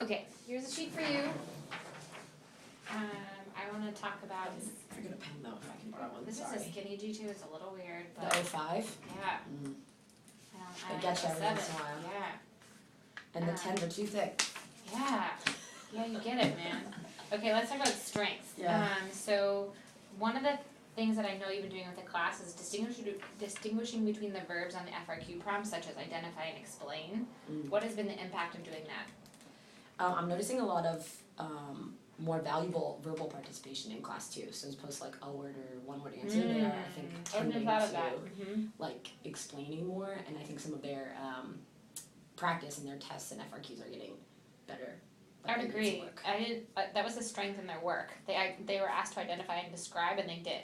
Okay, here's a sheet for you. I want to talk about. I got a pen though, if I can borrow one. This Sorry. is a skinny G2. It's a little weird, but The 05? yeah. I get you every once in a while. Yeah. And the 10s are too thick. Yeah. Yeah, you get it, man. Okay, let's talk about strengths. Yeah. So one of the things that I know you've been doing with the class is distinguishing between the verbs on the FRQ prompts, such as identify and explain. What has been the impact of doing that? I'm noticing a lot of more valuable verbal participation in class too. So as opposed to like a word or one word answer, they are, I think, tending to like explaining more, and I think some of their practice and their tests and FRQs are getting better. I would agree. That was a strength in their work. They were asked to identify and describe, and they did.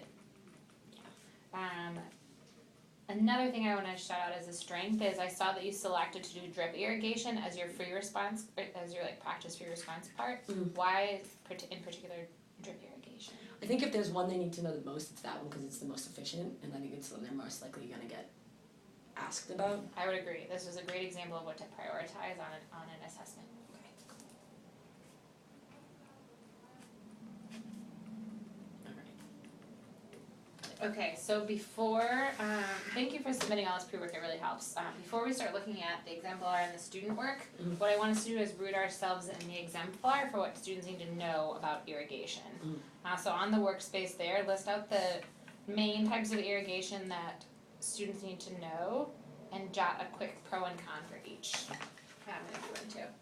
Another thing I want to shout out as a strength is I saw that you selected to do drip irrigation as your free response, as your like practice free response part. Why in particular drip irrigation? I think if there's one they need to know the most, it's that one because it's the most efficient, and I think it's the one they're most likely going to get asked about. I would agree. This was a great example of what to prioritize on an assessment. Okay, so before, thank you for submitting all this pre-work, it really helps. Before we start looking at the exemplar and the student work, what I want us to do is root ourselves in the exemplar for what students need to know about irrigation. So on the workspace there, list out the main types of irrigation that students need to know and jot a quick pro and con for each. I'm going to do one too.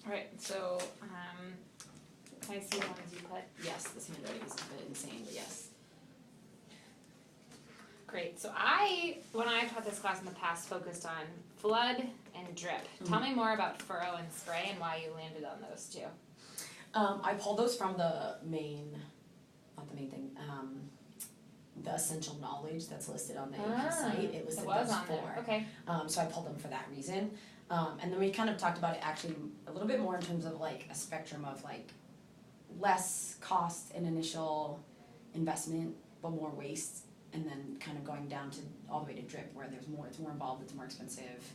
Alright, so, can I see the ones you put? Yes, this handwriting is a bit insane, but yes. Great, so when I taught this class in the past, focused on flood and drip. Tell me more about furrow and spray and why you landed on those two. I pulled those from the the essential knowledge that's listed on the AP site. It listed those four. Okay. So I pulled them for that reason. And then we kind of talked about it actually a little bit more in terms of like a spectrum of like less cost and initial investment, but more waste, and then kind of going down to all the way to drip where it's more involved, it's more expensive,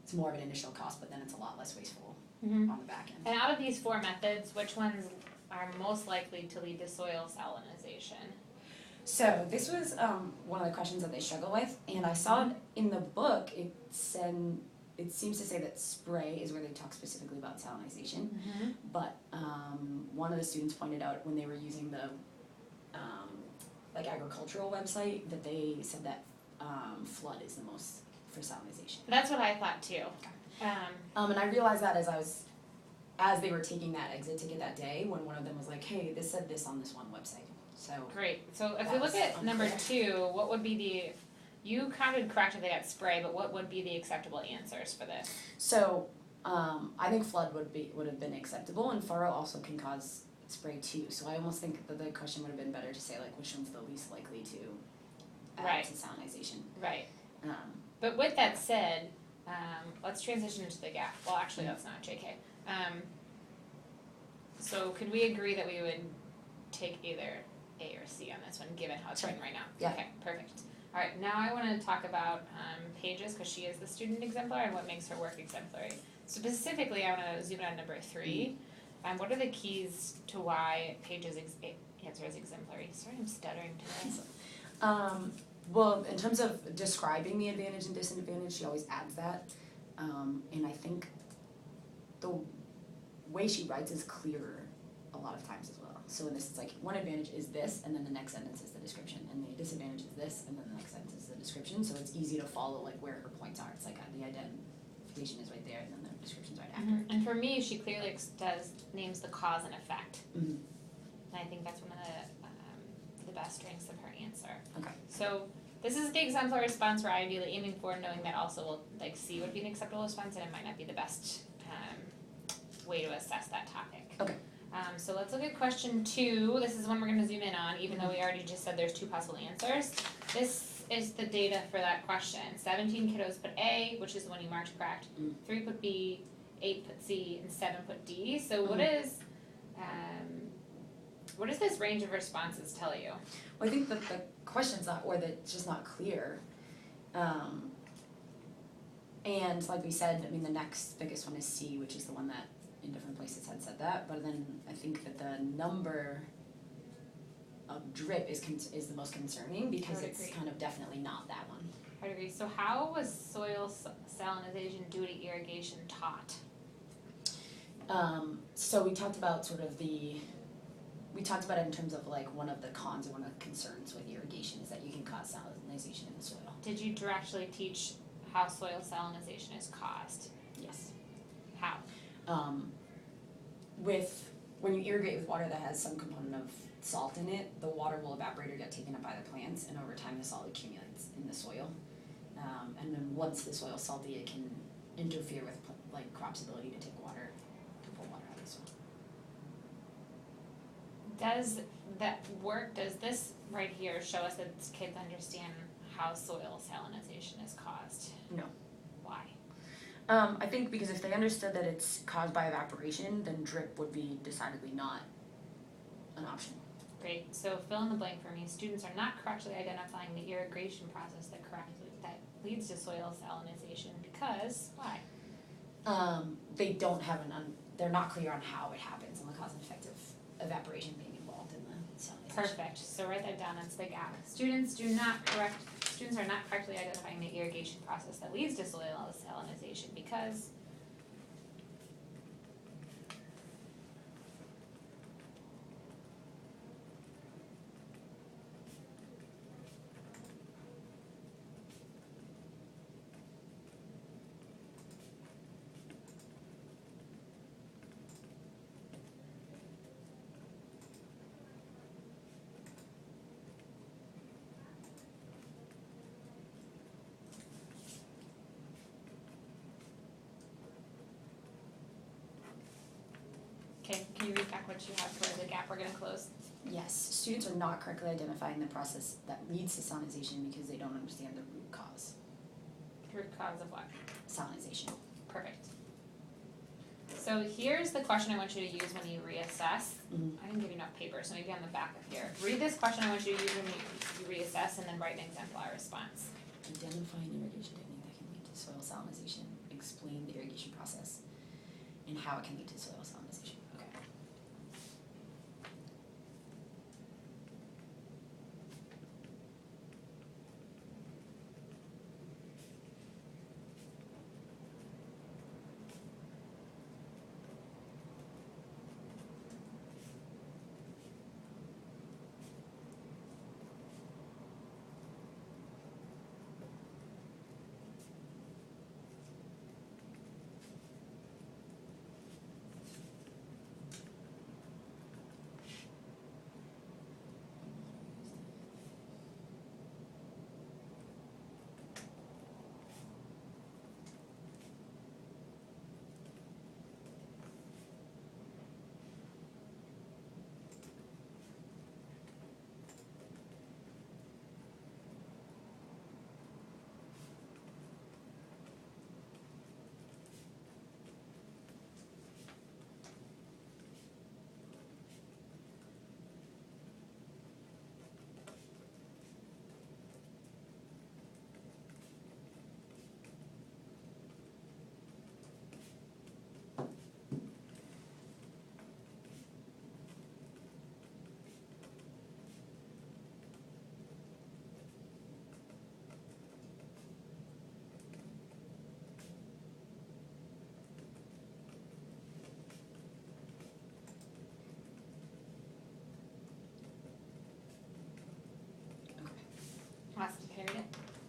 it's more of an initial cost, but then it's a lot less wasteful on the back end. And out of these four methods, which ones are most likely to lead to soil salinization? So this was one of the questions that they struggle with, and I saw in the book it seems to say that spray is where they talk specifically about salinization, but one of the students pointed out when they were using the like agricultural website that they said that flood is the most for salinization. That's what I thought too. And I realized that as they were taking that exit ticket that day, when one of them was like, hey, this said this on this one website. So great. So if we look at number 2, what would be you counted correctly they got spray, but what would be the acceptable answers for this? So I think flood would have been acceptable, and furrow also can cause spray too. So I almost think that the question would have been better to say like which one's the least likely to add to salinization. Right. But with that said, let's transition into the gap. Well, actually, that's not JK. So could we agree that we would take either A or C on this one, given how it's written right now? Yeah. Okay, perfect. Alright, now I wanna talk about Paige's, cause she is the student exemplar and what makes her work exemplary. Specifically, I wanna zoom in on number 3. What are the keys to why Paige's answer is exemplary? Sorry, I'm stuttering today. Well, in terms of describing the advantage and disadvantage, she always adds that. And I think the way she writes is clearer a lot of times as well. So in this, it's like one advantage is this, and then the next sentence is the description, and the disadvantage is this, and then the next sentence is the description. So it's easy to follow like where her points are. It's like the identification is right there, and then the description's right after. And for me, she clearly names the cause and effect. Mm-hmm. And I think that's one of the best strengths of her answer. Okay. So this is the exemplar response we're ideally aiming for, knowing that also will like C would be an acceptable response, and it might not be the best way to assess that topic. Okay. So let's look at question 2. This is one we're going to zoom in on, even though we already just said there's 2 possible answers. This is the data for that question. 17 kiddos put A, which is the one you marked correct. 3 put B, 8 put C, and 7 put D. So what does this range of responses tell you? Well, I think that the question's not, or that it's just not clear. And like we said, I mean, the next biggest one is C, which is the one that in different places had said that. But then I think that the number of drip is the most concerning because it's kind of definitely not that one. I agree. So how was soil salinization due to irrigation taught? So we talked about we talked about it in terms of like one of the cons or one of the concerns with irrigation is that you can cause salinization in the soil. Did you directly teach how soil salinization is caused? Yes. How? When you irrigate with water that has some component of salt in it, the water will evaporate or get taken up by the plants, and over time the salt accumulates in the soil. And then once the soil's salty, it can interfere with like crops' ability to pull water out of the soil. Does that work? Does this right here show us that kids understand how soil salinization is caused? No. Why? I think because if they understood that it's caused by evaporation, then drip would be decidedly not an option. Great. So fill in the blank for me. Students are not correctly identifying the irrigation process that leads to soil salinization because why? They don't have they're not clear on how it happens and the cause and effect of evaporation being involved in the salinization. Perfect. So write that down. That's the gap. Students are not correctly identifying the irrigation process that leads to soil salinization because Okay, can you read back what you have for the gap we're going to close? Yes, students are not correctly identifying the process that leads to salinization because they don't understand the root cause. The root cause of what? Salinization. Perfect. So here's the question I want you to use when you reassess. I didn't give you enough paper, so maybe on the back of here. Read this question I want you to use when you reassess and then write an exemplar response. Identify an irrigation technique that can lead to soil salinization. Explain the irrigation process and how it can lead to soil salinization. Okay.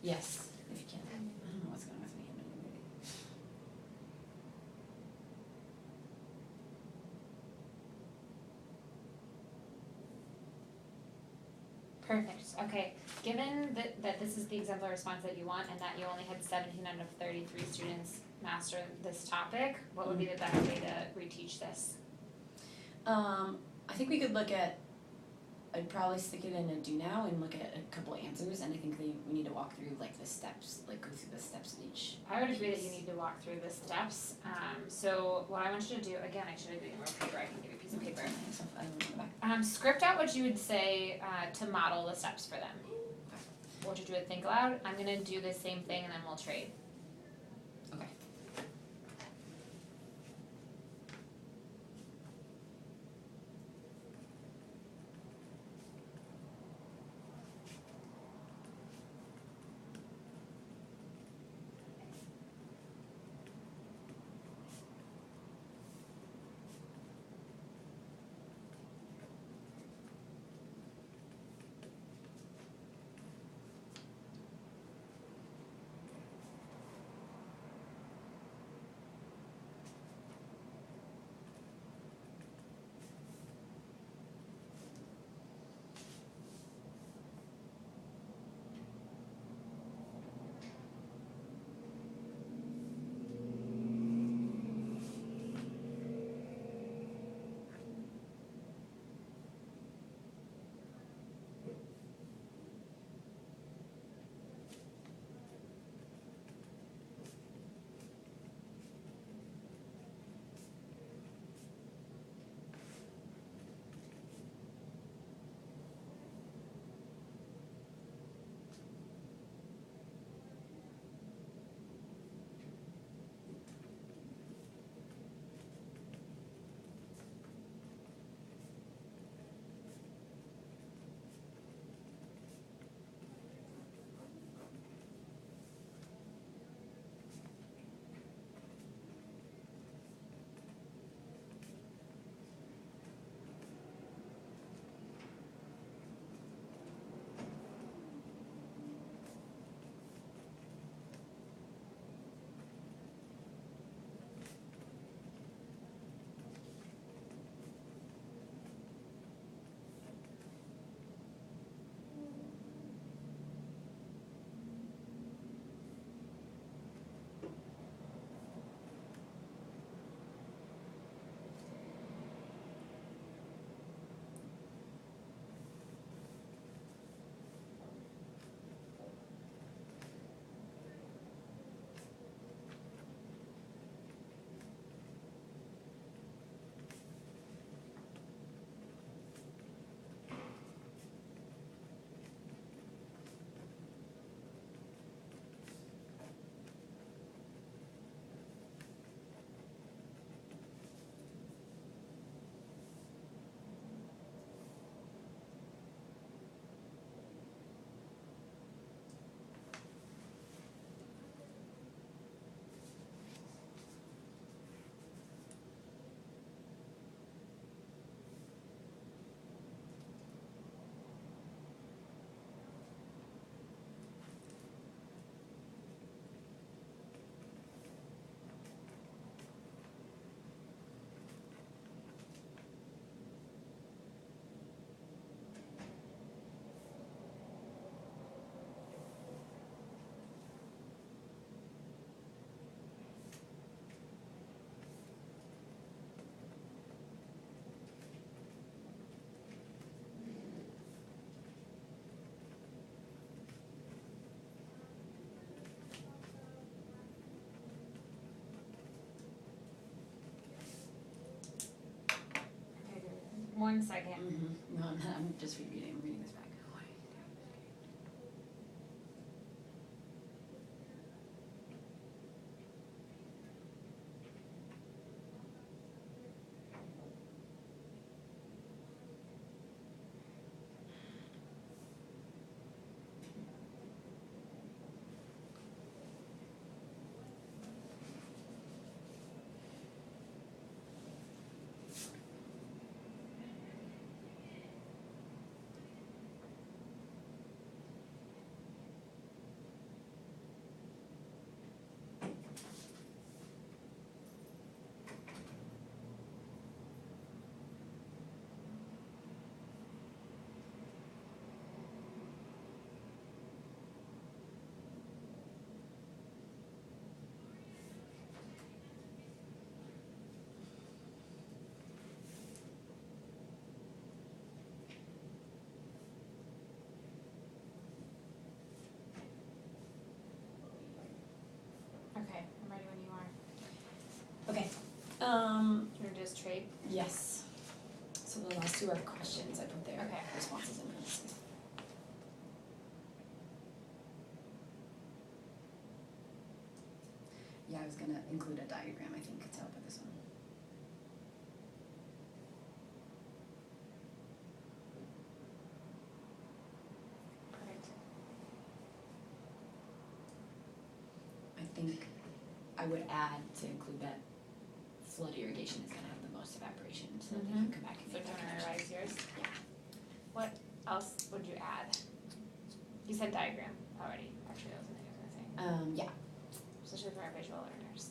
Yes, if you can. I don't know what's going on with my hand maybe. Perfect, okay. Given that this is the exemplar response that you want and that you only had 17 out of 33 students master this topic, what would be the best way to reteach this? I think we could look at, I'd probably stick it in a do now and look at a couple answers, and I think we need to walk through like the steps, like go through the steps in each. I would agree that you need to walk through the steps. So what I want you to do, again, I should have given you more paper, I can give you a piece of paper. I don't know back. Script out what you would say to model the steps for them. We'll just do a think aloud. I'm gonna do the same thing and then we'll trade. Okay. One second. No, I'm just rereading. I'm reading this back. Okay, I'm ready when you are. Okay. You're just trade? Yes. So the last two are questions. I put their Okay. responses in parentheses. Yeah, I was gonna include a diagram, I think, to help with this one. Perfect. I think I would add to include that flood irrigation is gonna have the most evaporation, so that they can come back and So make do you that wanna connection. revise yours? Yeah. What else would you add? You said diagram already, actually, that was something I was gonna say. Yeah. Especially for our visual learners.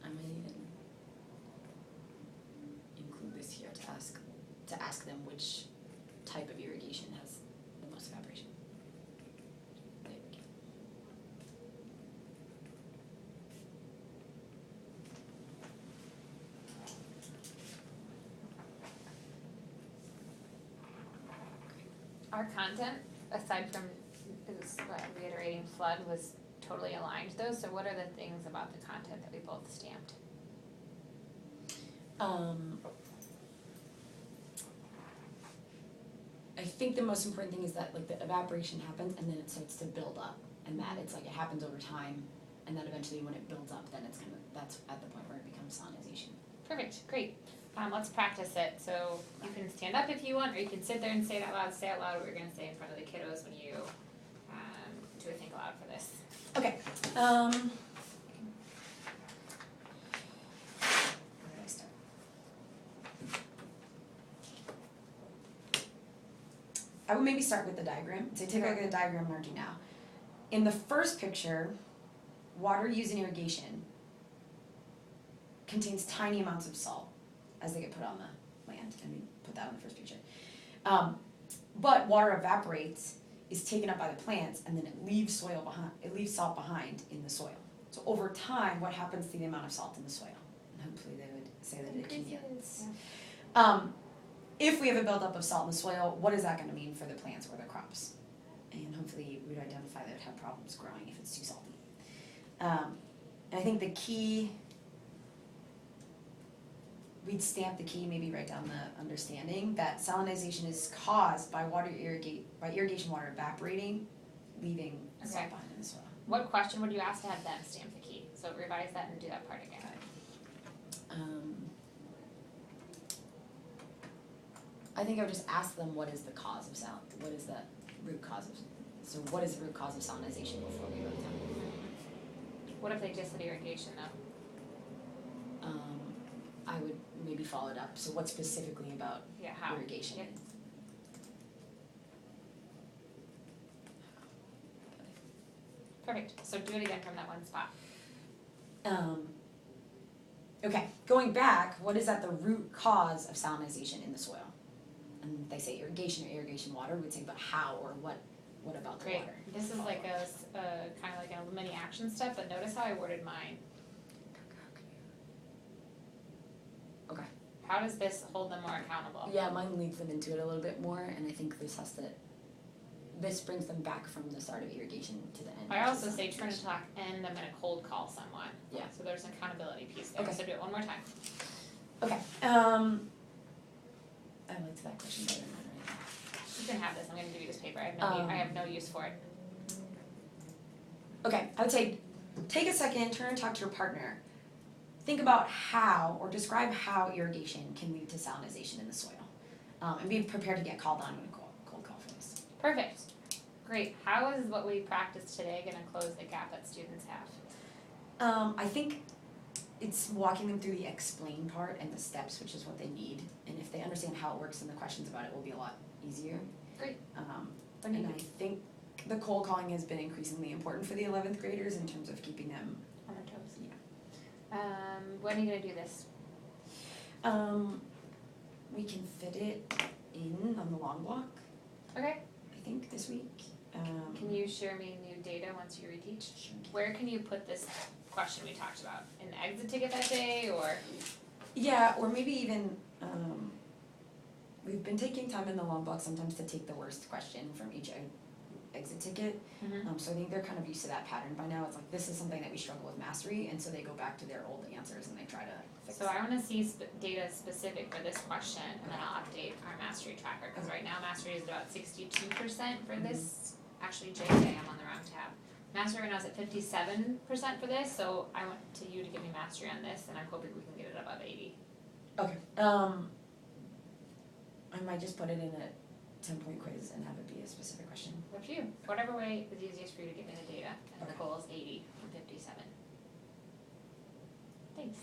I might even include this here to ask them which type of irrigation has the most evaporation. There we go. Our content, aside from reiterating flood, was totally aligned though, so what are the things about the content that we both stamped? I think the most important thing is that like the evaporation happens and then it starts to build up, and that it's like it happens over time, and then eventually when it builds up, then it's kind of, that's at the point where it becomes salinization. Perfect, great. Let's practice it, so you can stand up if you want, or you can sit there and say it out loud, say out loud what you're gonna say in front of the kiddos when you do a think aloud for this. Okay. Where did I start? I would maybe start with the diagram. So take a look at the diagram I'm marking now. In the first picture, water used in irrigation contains tiny amounts of salt as they get put on the land, and we put that on the first picture. But water evaporates, is taken up by the plants, and then it leaves soil behind. It leaves salt behind in the soil. So over time, what happens to the amount of salt in the soil? And hopefully they would say that it accumulates. If we have a buildup of salt in the soil, what is that going to mean for the plants or the crops? And hopefully we'd identify that it would have problems growing if it's too salty. And I think the key, we'd stamp the key, maybe write down the understanding that salinization is caused by irrigation water evaporating, leaving salt Okay. behind in the soil. What question would you ask to have them stamp the key? So revise that and do that part again. I think I would just ask them what is the cause of what is the root cause of, so what is the root cause of salinization before we wrote it down? What if they just said irrigation though? I would maybe follow it up, so what specifically about Yeah, how? irrigation? Yep. Perfect, so do it again from that one spot. Okay, going back, what is at the root cause of salinization in the soil? And they say irrigation or irrigation water, we'd say but how or what about the Great, water? this is like a kind of like a mini action step, but notice how I worded mine. Okay. How does this hold them more accountable? Yeah, mine leads them into it a little bit more, and I think this brings them back from the start of irrigation to the end. I which also is say turn salinization. to talk and I'm gonna cold call someone. Yeah. So there's an accountability piece there, Okay. so do it one more time. Okay, I liked that question better than mine right now. You can have this, I'm gonna give you this paper, I have no use for it. Okay, I would say take a second, turn and talk to your partner. Think about how, or describe how irrigation can lead to salinization in the soil. And be prepared to get called on when a cold call for this. Perfect, great. How is what we practiced today gonna close the gap that students have? I think it's walking them through the explain part and the steps, which is what they need. And if they understand how it works, then the questions about it will be a lot easier. Great. And I think the cold calling has been increasingly important for the 11th graders in terms of keeping them. On their toes. Yeah. When are you gonna do this? We can fit it in on the long block, Okay, I think, this week. can you share me new data once you reteach? Sure. Where can you put this question we talked about? In the exit ticket that day, or? Yeah, or maybe even we've been taking time in the long block sometimes to take the worst question from each exit ticket. So I think they're kind of used to that pattern by now. It's like, this is something that we struggle with mastery, and so they go back to their old answers and they try to fix So it. I wanna see data specific for this question, and then I'll update our mastery tracker, cause right now mastery is about 62% for this, actually JJ, I'm on the wrong tab. Mastery right now is at 57% for this, so I went to you to give me mastery on this, and I'm hoping we can get it above 80. Okay, I might just put it in a 10-point quiz and have it be a specific question. Up to you, whatever way is easiest for you to give me the data, and the Okay. goal is 80 from 57. Thanks.